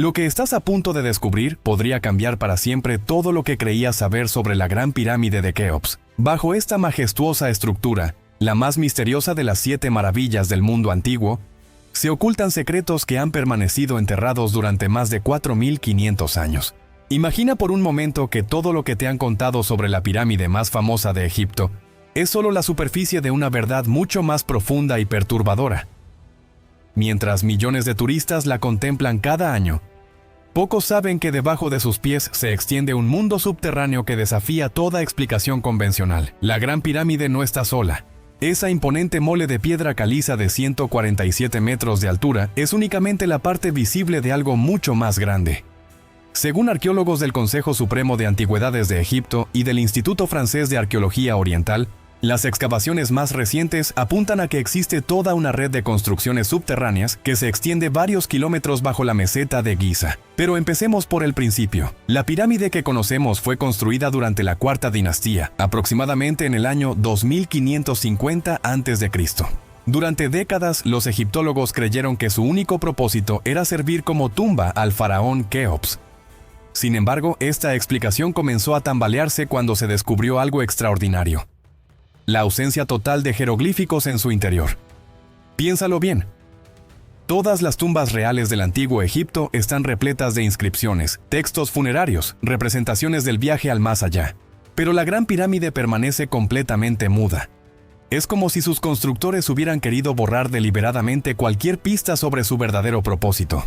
Lo que estás a punto de descubrir podría cambiar para siempre todo lo que creías saber sobre la Gran Pirámide de Keops. Bajo esta majestuosa estructura, la más misteriosa de las 7 maravillas del mundo antiguo, se ocultan secretos que han permanecido enterrados durante más de 4.500 años. Imagina por un momento que todo lo que te han contado sobre la pirámide más famosa de Egipto es solo la superficie de una verdad mucho más profunda y perturbadora. Mientras millones de turistas la contemplan cada año, pocos saben que debajo de sus pies se extiende un mundo subterráneo que desafía toda explicación convencional. La Gran Pirámide no está sola. Esa imponente mole de piedra caliza de 147 metros de altura es únicamente la parte visible de algo mucho más grande. Según arqueólogos del Consejo Supremo de Antigüedades de Egipto y del Instituto Francés de Arqueología Oriental, las excavaciones más recientes apuntan a que existe toda una red de construcciones subterráneas que se extiende varios kilómetros bajo la meseta de Giza. Pero empecemos por el principio. La pirámide que conocemos fue construida durante la Cuarta Dinastía, aproximadamente en el año 2550 a.C. Durante décadas, los egiptólogos creyeron que su único propósito era servir como tumba al faraón Keops. Sin embargo, esta explicación comenzó a tambalearse cuando se descubrió algo extraordinario: la ausencia total de jeroglíficos en su interior. Piénsalo bien. Todas las tumbas reales del antiguo Egipto están repletas de inscripciones, textos funerarios, representaciones del viaje al más allá. Pero la Gran Pirámide permanece completamente muda. Es como si sus constructores hubieran querido borrar deliberadamente cualquier pista sobre su verdadero propósito.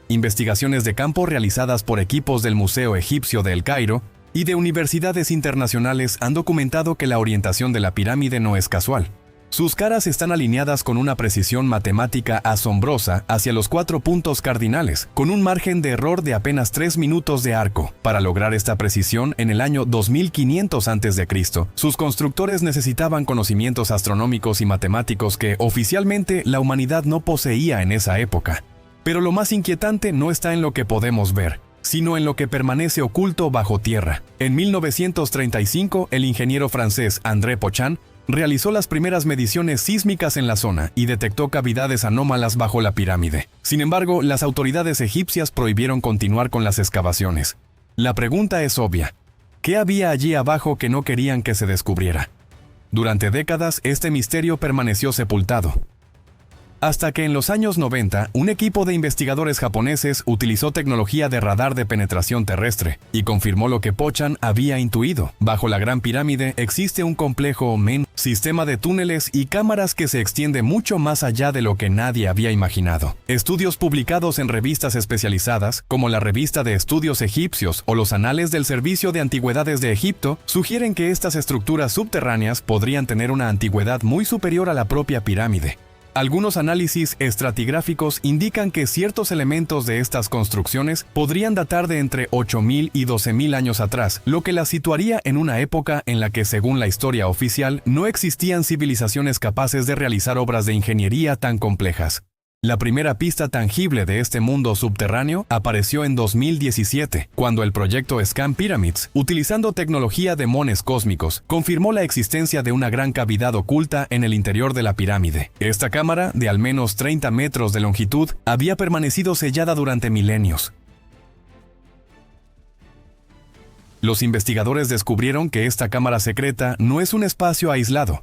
Investigaciones de campo realizadas por equipos del Museo Egipcio de El Cairo y de universidades internacionales han documentado que la orientación de la pirámide no es casual. Sus caras están alineadas con una precisión matemática asombrosa hacia los 4 puntos cardinales, con un margen de error de apenas 3 minutos de arco. Para lograr esta precisión en el año 2500 a.C., sus constructores necesitaban conocimientos astronómicos y matemáticos que, oficialmente, la humanidad no poseía en esa época. Pero lo más inquietante no está en lo que podemos ver, sino en lo que permanece oculto bajo tierra. En 1935, el ingeniero francés André Pochon realizó las primeras mediciones sísmicas en la zona y detectó cavidades anómalas bajo la pirámide. Sin embargo, las autoridades egipcias prohibieron continuar con las excavaciones. La pregunta es obvia: ¿qué había allí abajo que no querían que se descubriera? Durante décadas, este misterio permaneció sepultado. Hasta que en los años 90, un equipo de investigadores japoneses utilizó tecnología de radar de penetración terrestre y confirmó lo que Pochon había intuido. Bajo la Gran Pirámide existe un complejo sistema de túneles y cámaras que se extiende mucho más allá de lo que nadie había imaginado. Estudios publicados en revistas especializadas, como la Revista de Estudios Egipcios o los Anales del Servicio de Antigüedades de Egipto, sugieren que estas estructuras subterráneas podrían tener una antigüedad muy superior a la propia pirámide. Algunos análisis estratigráficos indican que ciertos elementos de estas construcciones podrían datar de entre 8.000 y 12.000 años atrás, lo que las situaría en una época en la que, según la historia oficial, no existían civilizaciones capaces de realizar obras de ingeniería tan complejas. La primera pista tangible de este mundo subterráneo apareció en 2017, cuando el proyecto Scan Pyramids, utilizando tecnología de mones cósmicos, confirmó la existencia de una gran cavidad oculta en el interior de la pirámide. Esta cámara, de al menos 30 metros de longitud, había permanecido sellada durante milenios. Los investigadores descubrieron que esta cámara secreta no es un espacio aislado,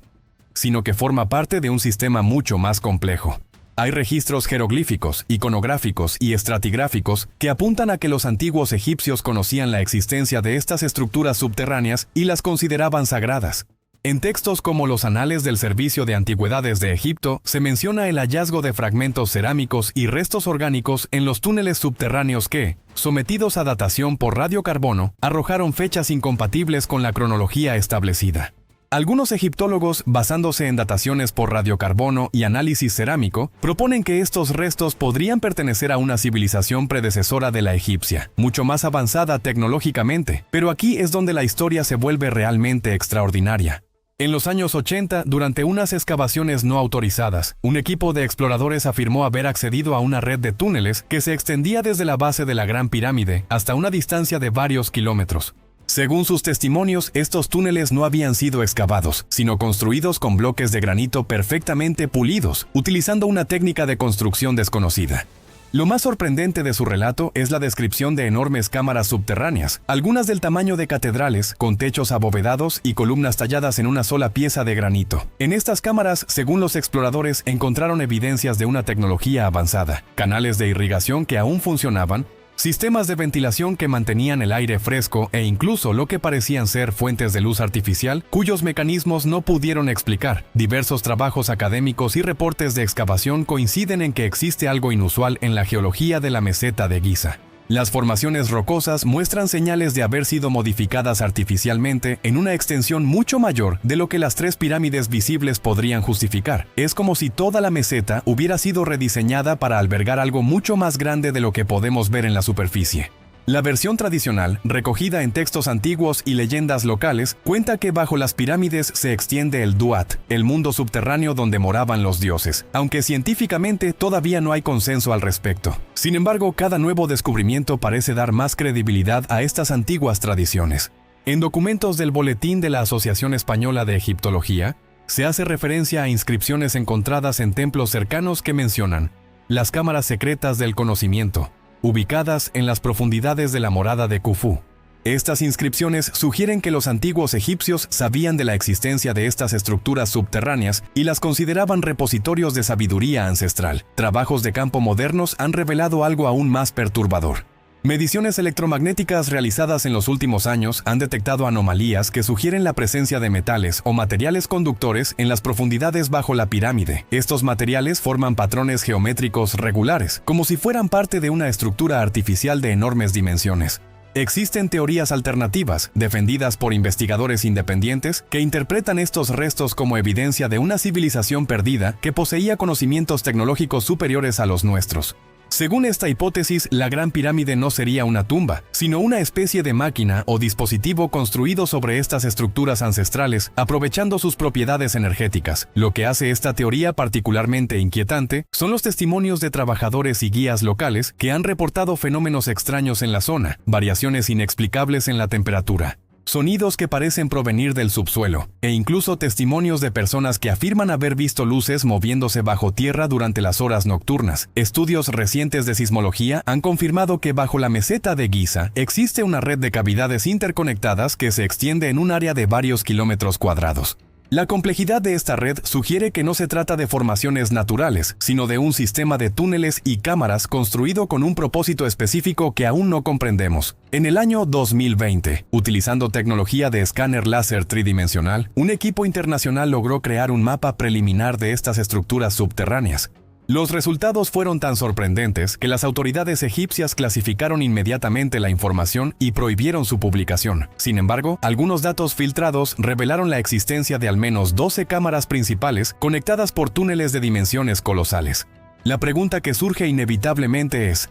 sino que forma parte de un sistema mucho más complejo. Hay registros jeroglíficos, iconográficos y estratigráficos que apuntan a que los antiguos egipcios conocían la existencia de estas estructuras subterráneas y las consideraban sagradas. En textos como los Anales del Servicio de Antigüedades de Egipto, se menciona el hallazgo de fragmentos cerámicos y restos orgánicos en los túneles subterráneos que, sometidos a datación por radiocarbono, arrojaron fechas incompatibles con la cronología establecida. Algunos egiptólogos, basándose en dataciones por radiocarbono y análisis cerámico, proponen que estos restos podrían pertenecer a una civilización predecesora de la egipcia, mucho más avanzada tecnológicamente, pero aquí es donde la historia se vuelve realmente extraordinaria. En los años 80, durante unas excavaciones no autorizadas, un equipo de exploradores afirmó haber accedido a una red de túneles que se extendía desde la base de la Gran Pirámide hasta una distancia de varios kilómetros. Según sus testimonios, estos túneles no habían sido excavados, sino construidos con bloques de granito perfectamente pulidos, utilizando una técnica de construcción desconocida. Lo más sorprendente de su relato es la descripción de enormes cámaras subterráneas, algunas del tamaño de catedrales, con techos abovedados y columnas talladas en una sola pieza de granito. En estas cámaras, según los exploradores, encontraron evidencias de una tecnología avanzada, canales de irrigación que aún funcionaban, sistemas de ventilación que mantenían el aire fresco e incluso lo que parecían ser fuentes de luz artificial cuyos mecanismos no pudieron explicar. Diversos trabajos académicos y reportes de excavación coinciden en que existe algo inusual en la geología de la meseta de Giza. Las formaciones rocosas muestran señales de haber sido modificadas artificialmente en una extensión mucho mayor de lo que las 3 pirámides visibles podrían justificar. Es como si toda la meseta hubiera sido rediseñada para albergar algo mucho más grande de lo que podemos ver en la superficie. La versión tradicional, recogida en textos antiguos y leyendas locales, cuenta que bajo las pirámides se extiende el Duat, el mundo subterráneo donde moraban los dioses, aunque científicamente todavía no hay consenso al respecto. Sin embargo, cada nuevo descubrimiento parece dar más credibilidad a estas antiguas tradiciones. En documentos del Boletín de la Asociación Española de Egiptología, se hace referencia a inscripciones encontradas en templos cercanos que mencionan las cámaras secretas del conocimiento, ubicadas en las profundidades de la morada de Khufu. Estas inscripciones sugieren que los antiguos egipcios sabían de la existencia de estas estructuras subterráneas y las consideraban repositorios de sabiduría ancestral. Trabajos de campo modernos han revelado algo aún más perturbador. Mediciones electromagnéticas realizadas en los últimos años han detectado anomalías que sugieren la presencia de metales o materiales conductores en las profundidades bajo la pirámide. Estos materiales forman patrones geométricos regulares, como si fueran parte de una estructura artificial de enormes dimensiones. Existen teorías alternativas, defendidas por investigadores independientes, que interpretan estos restos como evidencia de una civilización perdida que poseía conocimientos tecnológicos superiores a los nuestros. Según esta hipótesis, la Gran Pirámide no sería una tumba, sino una especie de máquina o dispositivo construido sobre estas estructuras ancestrales, aprovechando sus propiedades energéticas. Lo que hace esta teoría particularmente inquietante son los testimonios de trabajadores y guías locales que han reportado fenómenos extraños en la zona, variaciones inexplicables en la temperatura, sonidos que parecen provenir del subsuelo, e incluso testimonios de personas que afirman haber visto luces moviéndose bajo tierra durante las horas nocturnas. Estudios recientes de sismología han confirmado que bajo la meseta de Giza existe una red de cavidades interconectadas que se extiende en un área de varios kilómetros cuadrados. La complejidad de esta red sugiere que no se trata de formaciones naturales, sino de un sistema de túneles y cámaras construido con un propósito específico que aún no comprendemos. En el año 2020, utilizando tecnología de escáner láser tridimensional, un equipo internacional logró crear un mapa preliminar de estas estructuras subterráneas. Los resultados fueron tan sorprendentes que las autoridades egipcias clasificaron inmediatamente la información y prohibieron su publicación. Sin embargo, algunos datos filtrados revelaron la existencia de al menos 12 cámaras principales conectadas por túneles de dimensiones colosales. La pregunta que surge inevitablemente es: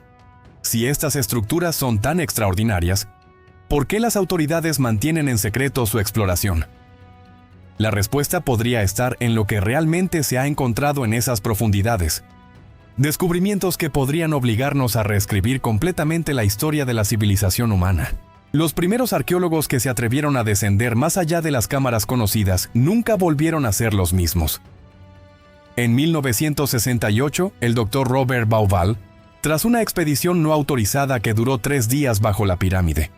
si estas estructuras son tan extraordinarias, ¿por qué las autoridades mantienen en secreto su exploración? La respuesta podría estar en lo que realmente se ha encontrado en esas profundidades. Descubrimientos que podrían obligarnos a reescribir completamente la historia de la civilización humana. Los primeros arqueólogos que se atrevieron a descender más allá de las cámaras conocidas nunca volvieron a ser los mismos. En 1968, el Dr. Robert Bauval, tras una expedición no autorizada que duró 3 días bajo la pirámide,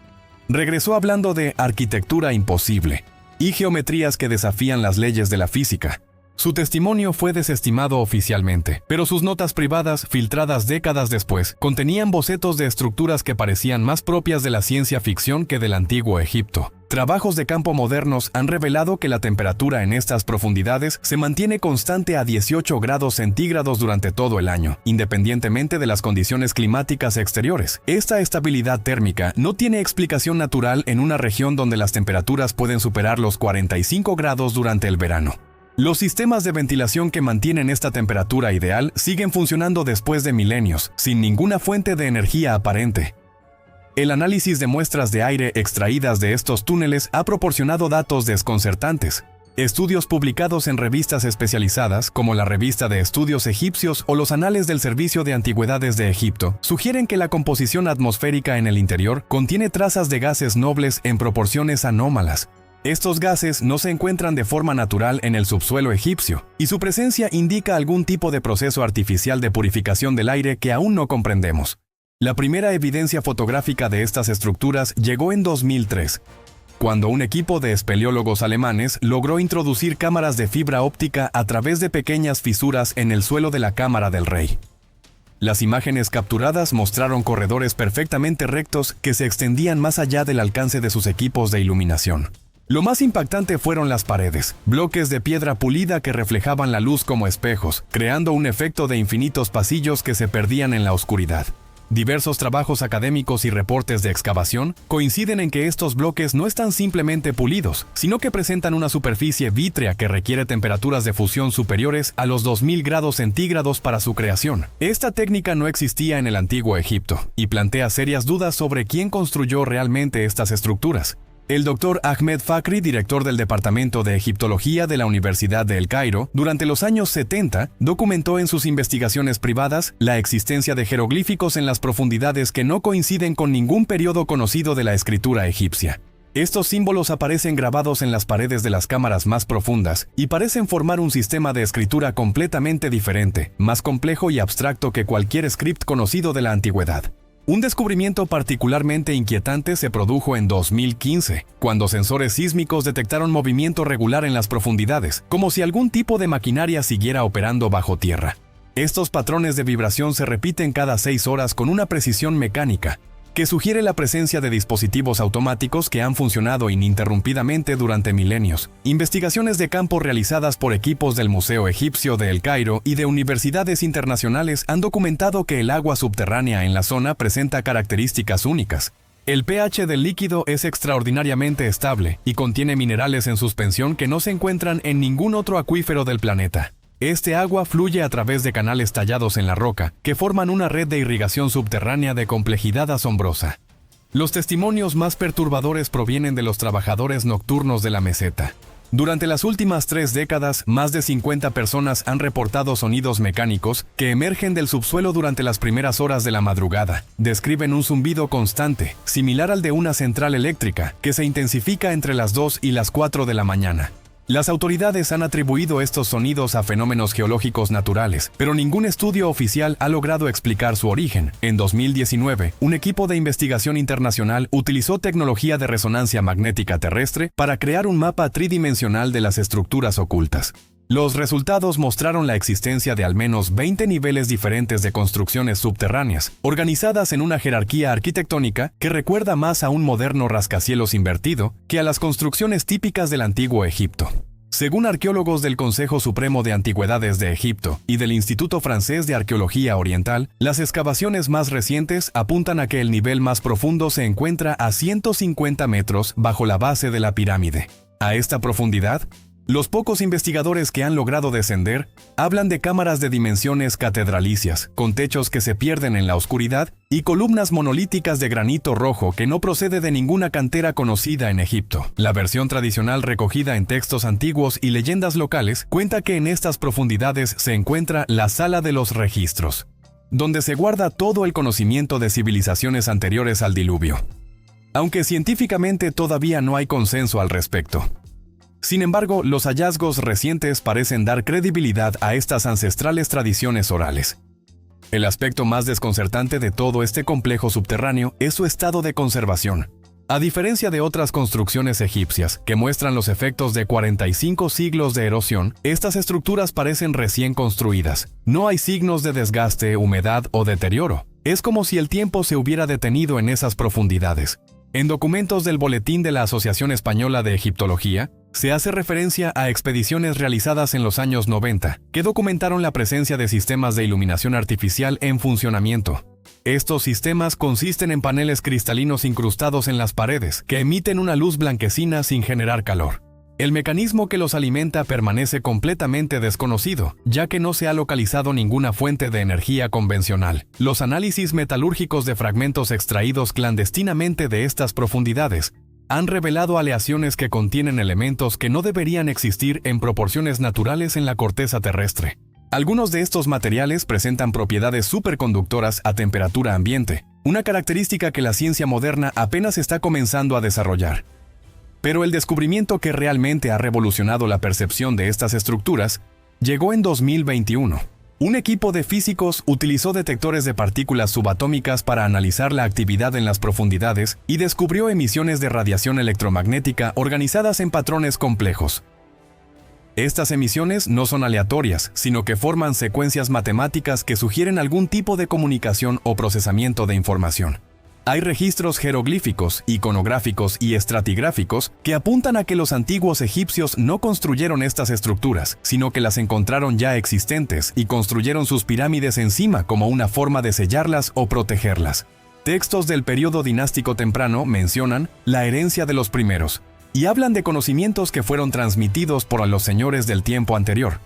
regresó hablando de arquitectura imposible y geometrías que desafían las leyes de la física. Su testimonio fue desestimado oficialmente, pero sus notas privadas, filtradas décadas después, contenían bocetos de estructuras que parecían más propias de la ciencia ficción que del antiguo Egipto. Trabajos de campo modernos han revelado que la temperatura en estas profundidades se mantiene constante a 18 grados centígrados durante todo el año, independientemente de las condiciones climáticas exteriores. Esta estabilidad térmica no tiene explicación natural en una región donde las temperaturas pueden superar los 45 grados durante el verano. Los sistemas de ventilación que mantienen esta temperatura ideal siguen funcionando después de milenios, sin ninguna fuente de energía aparente. El análisis de muestras de aire extraídas de estos túneles ha proporcionado datos desconcertantes. Estudios publicados en revistas especializadas, como la Revista de Estudios Egipcios o los Anales del Servicio de Antigüedades de Egipto, sugieren que la composición atmosférica en el interior contiene trazas de gases nobles en proporciones anómalas. Estos gases no se encuentran de forma natural en el subsuelo egipcio, y su presencia indica algún tipo de proceso artificial de purificación del aire que aún no comprendemos. La primera evidencia fotográfica de estas estructuras llegó en 2003, cuando un equipo de espeleólogos alemanes logró introducir cámaras de fibra óptica a través de pequeñas fisuras en el suelo de la cámara del rey. Las imágenes capturadas mostraron corredores perfectamente rectos que se extendían más allá del alcance de sus equipos de iluminación. Lo más impactante fueron las paredes, bloques de piedra pulida que reflejaban la luz como espejos, creando un efecto de infinitos pasillos que se perdían en la oscuridad. Diversos trabajos académicos y reportes de excavación coinciden en que estos bloques no están simplemente pulidos, sino que presentan una superficie vítrea que requiere temperaturas de fusión superiores a los 2000 grados centígrados para su creación. Esta técnica no existía en el antiguo Egipto y plantea serias dudas sobre quién construyó realmente estas estructuras. El Dr. Ahmed Fakri, director del Departamento de Egiptología de la Universidad de El Cairo, durante los años 70, documentó en sus investigaciones privadas la existencia de jeroglíficos en las profundidades que no coinciden con ningún periodo conocido de la escritura egipcia. Estos símbolos aparecen grabados en las paredes de las cámaras más profundas y parecen formar un sistema de escritura completamente diferente, más complejo y abstracto que cualquier script conocido de la antigüedad. Un descubrimiento particularmente inquietante se produjo en 2015, cuando sensores sísmicos detectaron movimiento regular en las profundidades, como si algún tipo de maquinaria siguiera operando bajo tierra. Estos patrones de vibración se repiten cada 6 horas con una precisión mecánica, que sugiere la presencia de dispositivos automáticos que han funcionado ininterrumpidamente durante milenios. Investigaciones de campo realizadas por equipos del Museo Egipcio de El Cairo y de universidades internacionales han documentado que el agua subterránea en la zona presenta características únicas. El pH del líquido es extraordinariamente estable y contiene minerales en suspensión que no se encuentran en ningún otro acuífero del planeta. Este agua fluye a través de canales tallados en la roca, que forman una red de irrigación subterránea de complejidad asombrosa. Los testimonios más perturbadores provienen de los trabajadores nocturnos de la meseta. Durante las últimas 3 décadas, más de 50 personas han reportado sonidos mecánicos que emergen del subsuelo durante las primeras horas de la madrugada. Describen un zumbido constante, similar al de una central eléctrica, que se intensifica entre las 2 y las 4 de la mañana. Las autoridades han atribuido estos sonidos a fenómenos geológicos naturales, pero ningún estudio oficial ha logrado explicar su origen. En 2019, un equipo de investigación internacional utilizó tecnología de resonancia magnética terrestre para crear un mapa tridimensional de las estructuras ocultas. Los resultados mostraron la existencia de al menos 20 niveles diferentes de construcciones subterráneas, organizadas en una jerarquía arquitectónica que recuerda más a un moderno rascacielos invertido que a las construcciones típicas del antiguo Egipto. Según arqueólogos del Consejo Supremo de Antigüedades de Egipto y del Instituto Francés de Arqueología Oriental, las excavaciones más recientes apuntan a que el nivel más profundo se encuentra a 150 metros bajo la base de la pirámide. A esta profundidad, los pocos investigadores que han logrado descender hablan de cámaras de dimensiones catedralicias, con techos que se pierden en la oscuridad y columnas monolíticas de granito rojo que no procede de ninguna cantera conocida en Egipto. La versión tradicional recogida en textos antiguos y leyendas locales cuenta que en estas profundidades se encuentra la Sala de los Registros, donde se guarda todo el conocimiento de civilizaciones anteriores al diluvio. Aunque científicamente todavía no hay consenso al respecto. Sin embargo, los hallazgos recientes parecen dar credibilidad a estas ancestrales tradiciones orales. El aspecto más desconcertante de todo este complejo subterráneo es su estado de conservación. A diferencia de otras construcciones egipcias, que muestran los efectos de 45 siglos de erosión, estas estructuras parecen recién construidas. No hay signos de desgaste, humedad o deterioro. Es como si el tiempo se hubiera detenido en esas profundidades. En documentos del Boletín de la Asociación Española de Egiptología, se hace referencia a expediciones realizadas en los años 90, que documentaron la presencia de sistemas de iluminación artificial en funcionamiento. Estos sistemas consisten en paneles cristalinos incrustados en las paredes, que emiten una luz blanquecina sin generar calor. El mecanismo que los alimenta permanece completamente desconocido, ya que no se ha localizado ninguna fuente de energía convencional. Los análisis metalúrgicos de fragmentos extraídos clandestinamente de estas profundidades han revelado aleaciones que contienen elementos que no deberían existir en proporciones naturales en la corteza terrestre. Algunos de estos materiales presentan propiedades superconductoras a temperatura ambiente, una característica que la ciencia moderna apenas está comenzando a desarrollar. Pero el descubrimiento que realmente ha revolucionado la percepción de estas estructuras llegó en 2021. Un equipo de físicos utilizó detectores de partículas subatómicas para analizar la actividad en las profundidades y descubrió emisiones de radiación electromagnética organizadas en patrones complejos. Estas emisiones no son aleatorias, sino que forman secuencias matemáticas que sugieren algún tipo de comunicación o procesamiento de información. Hay registros jeroglíficos, iconográficos y estratigráficos que apuntan a que los antiguos egipcios no construyeron estas estructuras, sino que las encontraron ya existentes y construyeron sus pirámides encima como una forma de sellarlas o protegerlas. Textos del período dinástico temprano mencionan la herencia de los primeros y hablan de conocimientos que fueron transmitidos por los señores del tiempo anterior.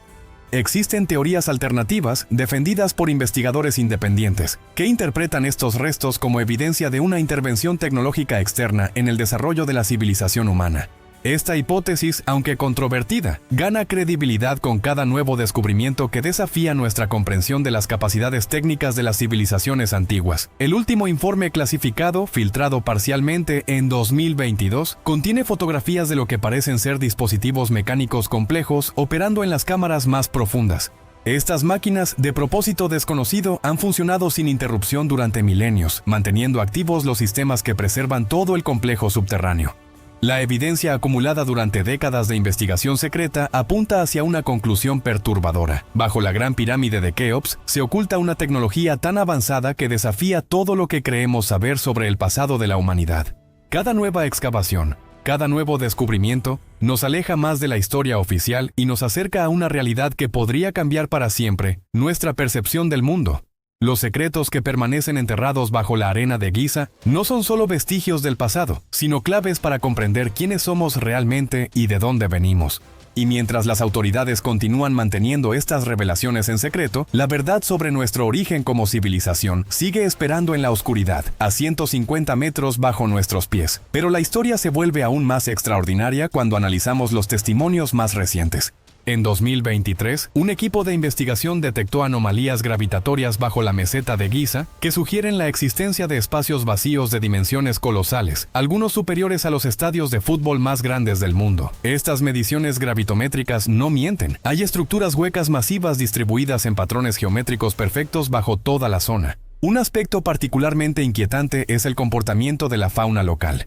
Existen teorías alternativas defendidas por investigadores independientes que interpretan estos restos como evidencia de una intervención tecnológica externa en el desarrollo de la civilización humana. Esta hipótesis, aunque controvertida, gana credibilidad con cada nuevo descubrimiento que desafía nuestra comprensión de las capacidades técnicas de las civilizaciones antiguas. El último informe clasificado, filtrado parcialmente en 2022, contiene fotografías de lo que parecen ser dispositivos mecánicos complejos operando en las cámaras más profundas. Estas máquinas, de propósito desconocido, han funcionado sin interrupción durante milenios, manteniendo activos los sistemas que preservan todo el complejo subterráneo. La evidencia acumulada durante décadas de investigación secreta apunta hacia una conclusión perturbadora. Bajo la Gran Pirámide de Keops se oculta una tecnología tan avanzada que desafía todo lo que creemos saber sobre el pasado de la humanidad. Cada nueva excavación, cada nuevo descubrimiento, nos aleja más de la historia oficial y nos acerca a una realidad que podría cambiar para siempre nuestra percepción del mundo. Los secretos que permanecen enterrados bajo la arena de Giza no son solo vestigios del pasado, sino claves para comprender quiénes somos realmente y de dónde venimos. Y mientras las autoridades continúan manteniendo estas revelaciones en secreto, la verdad sobre nuestro origen como civilización sigue esperando en la oscuridad, a 150 metros bajo nuestros pies. Pero la historia se vuelve aún más extraordinaria cuando analizamos los testimonios más recientes. En 2023, un equipo de investigación detectó anomalías gravitatorias bajo la meseta de Giza que sugieren la existencia de espacios vacíos de dimensiones colosales, algunos superiores a los estadios de fútbol más grandes del mundo. Estas mediciones gravitométricas no mienten. Hay estructuras huecas masivas distribuidas en patrones geométricos perfectos bajo toda la zona. Un aspecto particularmente inquietante es el comportamiento de la fauna local.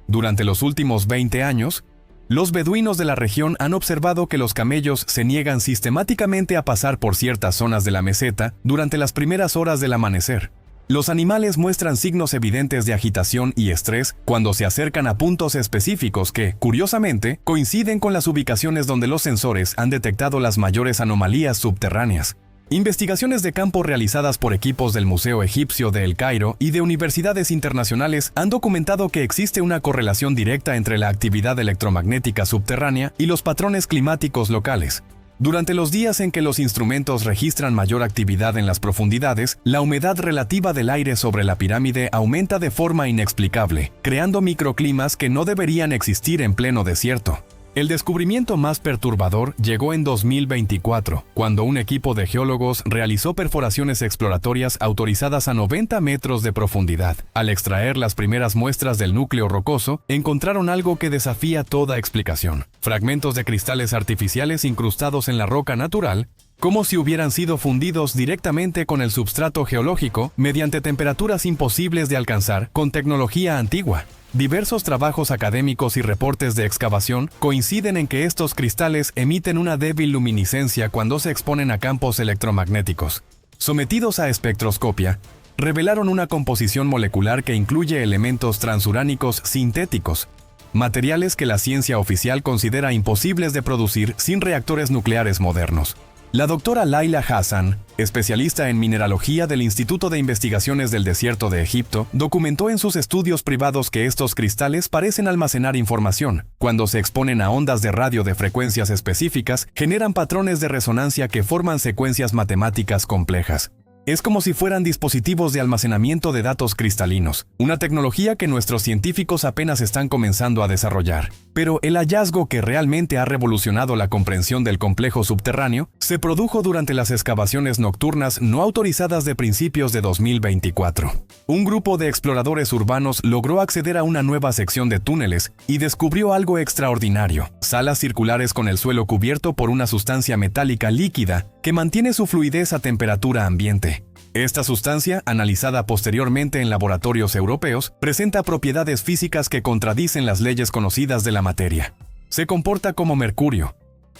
Durante los últimos 20 años, los beduinos de la región han observado que los camellos se niegan sistemáticamente a pasar por ciertas zonas de la meseta durante las primeras horas del amanecer. Los animales muestran signos evidentes de agitación y estrés cuando se acercan a puntos específicos que, curiosamente, coinciden con las ubicaciones donde los sensores han detectado las mayores anomalías subterráneas. Investigaciones de campo realizadas por equipos del Museo Egipcio de El Cairo y de universidades internacionales han documentado que existe una correlación directa entre la actividad electromagnética subterránea y los patrones climáticos locales. Durante los días en que los instrumentos registran mayor actividad en las profundidades, la humedad relativa del aire sobre la pirámide aumenta de forma inexplicable, creando microclimas que no deberían existir en pleno desierto. El descubrimiento más perturbador llegó en 2024, cuando un equipo de geólogos realizó perforaciones exploratorias autorizadas a 90 metros de profundidad. Al extraer las primeras muestras del núcleo rocoso, encontraron algo que desafía toda explicación: fragmentos de cristales artificiales incrustados en la roca natural, como si hubieran sido fundidos directamente con el substrato geológico mediante temperaturas imposibles de alcanzar con tecnología antigua. Diversos trabajos académicos y reportes de excavación coinciden en que estos cristales emiten una débil luminiscencia cuando se exponen a campos electromagnéticos. Sometidos a espectroscopia, revelaron una composición molecular que incluye elementos transuránicos sintéticos, materiales que la ciencia oficial considera imposibles de producir sin reactores nucleares modernos. La doctora Laila Hassan, especialista en mineralogía del Instituto de Investigaciones del Desierto de Egipto, documentó en sus estudios privados que estos cristales parecen almacenar información. Cuando se exponen a ondas de radio de frecuencias específicas, generan patrones de resonancia que forman secuencias matemáticas complejas. Es como si fueran dispositivos de almacenamiento de datos cristalinos, una tecnología que nuestros científicos apenas están comenzando a desarrollar. Pero el hallazgo que realmente ha revolucionado la comprensión del complejo subterráneo se produjo durante las excavaciones nocturnas no autorizadas de principios de 2024. Un grupo de exploradores urbanos logró acceder a una nueva sección de túneles y descubrió algo extraordinario: salas circulares con el suelo cubierto por una sustancia metálica líquida que mantiene su fluidez a temperatura ambiente. Esta sustancia, analizada posteriormente en laboratorios europeos, presenta propiedades físicas que contradicen las leyes conocidas de la materia. Se comporta como mercurio,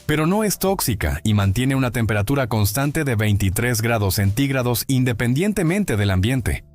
pero no es tóxica y mantiene una temperatura constante de 23 grados centígrados independientemente del ambiente.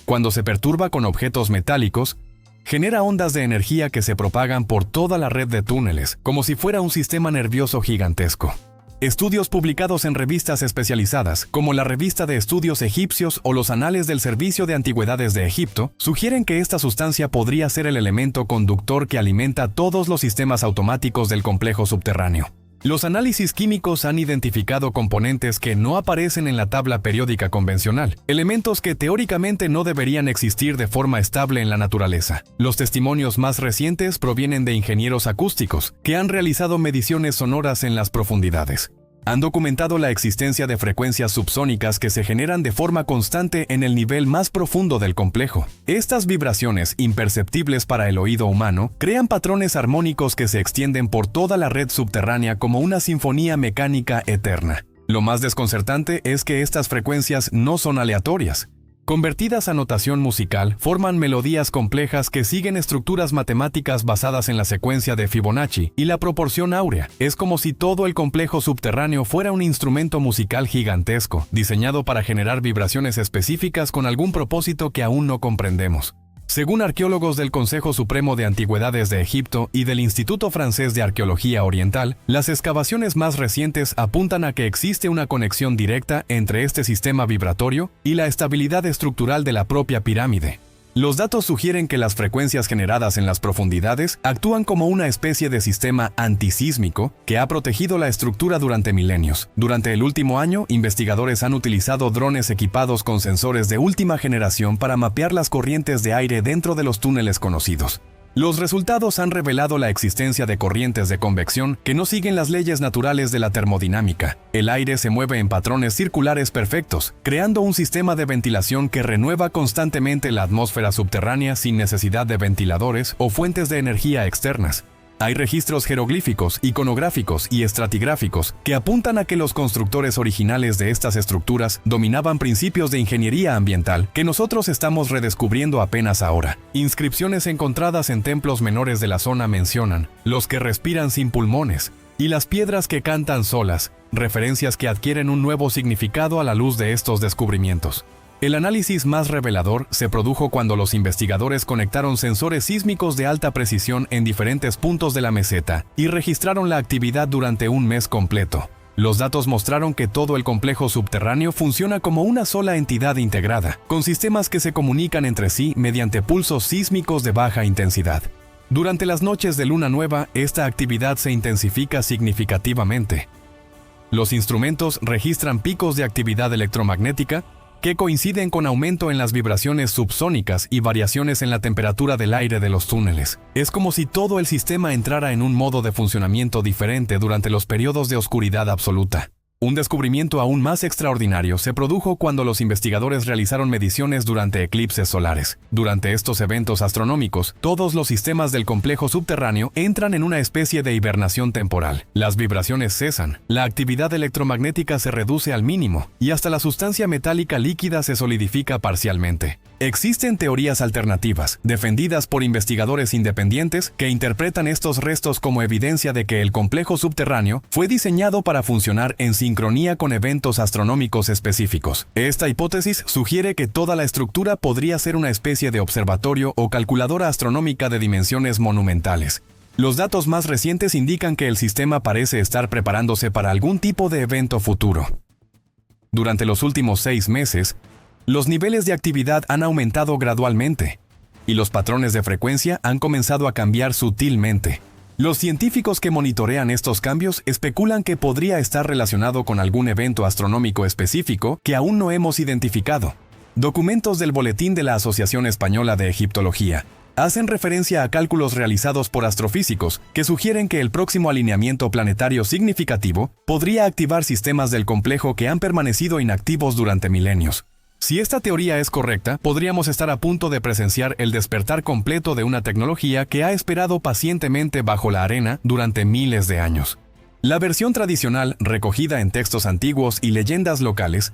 Cuando se perturba con objetos metálicos, genera ondas de energía que se propagan por toda la red de túneles, como si fuera un sistema nervioso gigantesco. Estudios publicados en revistas especializadas, como la Revista de Estudios Egipcios o los Anales del Servicio de Antigüedades de Egipto, sugieren que esta sustancia podría ser el elemento conductor que alimenta todos los sistemas automáticos del complejo subterráneo. Los análisis químicos han identificado componentes que no aparecen en la tabla periódica convencional, elementos que teóricamente no deberían existir de forma estable en la naturaleza. Los testimonios más recientes provienen de ingenieros acústicos, que han realizado mediciones sonoras en las profundidades. Han documentado la existencia de frecuencias subsónicas que se generan de forma constante en el nivel más profundo del complejo. Estas vibraciones, imperceptibles para el oído humano, crean patrones armónicos que se extienden por toda la red subterránea como una sinfonía mecánica eterna. Lo más desconcertante es que estas frecuencias no son aleatorias. Convertidas a notación musical, forman melodías complejas que siguen estructuras matemáticas basadas en la secuencia de Fibonacci y la proporción áurea. Es como si todo el complejo subterráneo fuera un instrumento musical gigantesco, diseñado para generar vibraciones específicas con algún propósito que aún no comprendemos. Según arqueólogos del Consejo Supremo de Antigüedades de Egipto y del Instituto Francés de Arqueología Oriental, las excavaciones más recientes apuntan a que existe una conexión directa entre este sistema vibratorio y la estabilidad estructural de la propia pirámide. Los datos sugieren que las frecuencias generadas en las profundidades actúan como una especie de sistema antisísmico que ha protegido la estructura durante milenios. Durante el último año, investigadores han utilizado drones equipados con sensores de última generación para mapear las corrientes de aire dentro de los túneles conocidos. Los resultados han revelado la existencia de corrientes de convección que no siguen las leyes naturales de la termodinámica. El aire se mueve en patrones circulares perfectos, creando un sistema de ventilación que renueva constantemente la atmósfera subterránea sin necesidad de ventiladores o fuentes de energía externas. Hay registros jeroglíficos, iconográficos y estratigráficos que apuntan a que los constructores originales de estas estructuras dominaban principios de ingeniería ambiental que nosotros estamos redescubriendo apenas ahora. Inscripciones encontradas en templos menores de la zona mencionan los que respiran sin pulmones y las piedras que cantan solas, referencias que adquieren un nuevo significado a la luz de estos descubrimientos. El análisis más revelador se produjo cuando los investigadores conectaron sensores sísmicos de alta precisión en diferentes puntos de la meseta y registraron la actividad durante un mes completo. Los datos mostraron que todo el complejo subterráneo funciona como una sola entidad integrada, con sistemas que se comunican entre sí mediante pulsos sísmicos de baja intensidad. Durante las noches de luna nueva, esta actividad se intensifica significativamente. Los instrumentos registran picos de actividad electromagnética que coinciden con aumento en las vibraciones subsónicas y variaciones en la temperatura del aire de los túneles. Es como si todo el sistema entrara en un modo de funcionamiento diferente durante los periodos de oscuridad absoluta. Un descubrimiento aún más extraordinario se produjo cuando los investigadores realizaron mediciones durante eclipses solares. Durante estos eventos astronómicos, todos los sistemas del complejo subterráneo entran en una especie de hibernación temporal. Las vibraciones cesan, la actividad electromagnética se reduce al mínimo y hasta la sustancia metálica líquida se solidifica parcialmente. Existen teorías alternativas, defendidas por investigadores independientes, que interpretan estos restos como evidencia de que el complejo subterráneo fue diseñado para funcionar en sincronía con eventos astronómicos específicos. Esta hipótesis sugiere que toda la estructura podría ser una especie de observatorio o calculadora astronómica de dimensiones monumentales. Los datos más recientes indican que el sistema parece estar preparándose para algún tipo de evento futuro. Durante los últimos 6 meses, los niveles de actividad han aumentado gradualmente, y los patrones de frecuencia han comenzado a cambiar sutilmente. Los científicos que monitorean estos cambios especulan que podría estar relacionado con algún evento astronómico específico que aún no hemos identificado. Documentos del Boletín de la Asociación Española de Egiptología hacen referencia a cálculos realizados por astrofísicos que sugieren que el próximo alineamiento planetario significativo podría activar sistemas del complejo que han permanecido inactivos durante milenios. Si esta teoría es correcta, podríamos estar a punto de presenciar el despertar completo de una tecnología que ha esperado pacientemente bajo la arena durante miles de años. La versión tradicional, recogida en textos antiguos y leyendas locales,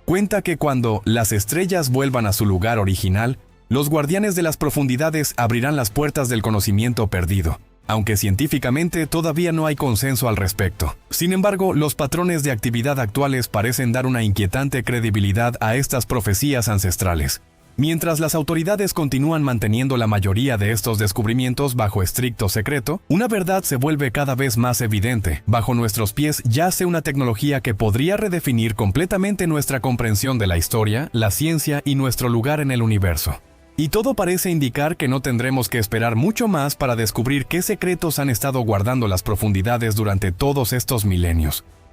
cuenta que cuando las estrellas vuelvan a su lugar original, los guardianes de las profundidades abrirán las puertas del conocimiento perdido, aunque científicamente todavía no hay consenso al respecto. Sin embargo, los patrones de actividad actuales parecen dar una inquietante credibilidad a estas profecías ancestrales. Mientras las autoridades continúan manteniendo la mayoría de estos descubrimientos bajo estricto secreto, una verdad se vuelve cada vez más evidente. Bajo nuestros pies yace una tecnología que podría redefinir completamente nuestra comprensión de la historia, la ciencia y nuestro lugar en el universo. Y todo parece indicar que no tendremos que esperar mucho más para descubrir qué secretos han estado guardando las profundidades durante todos estos milenios.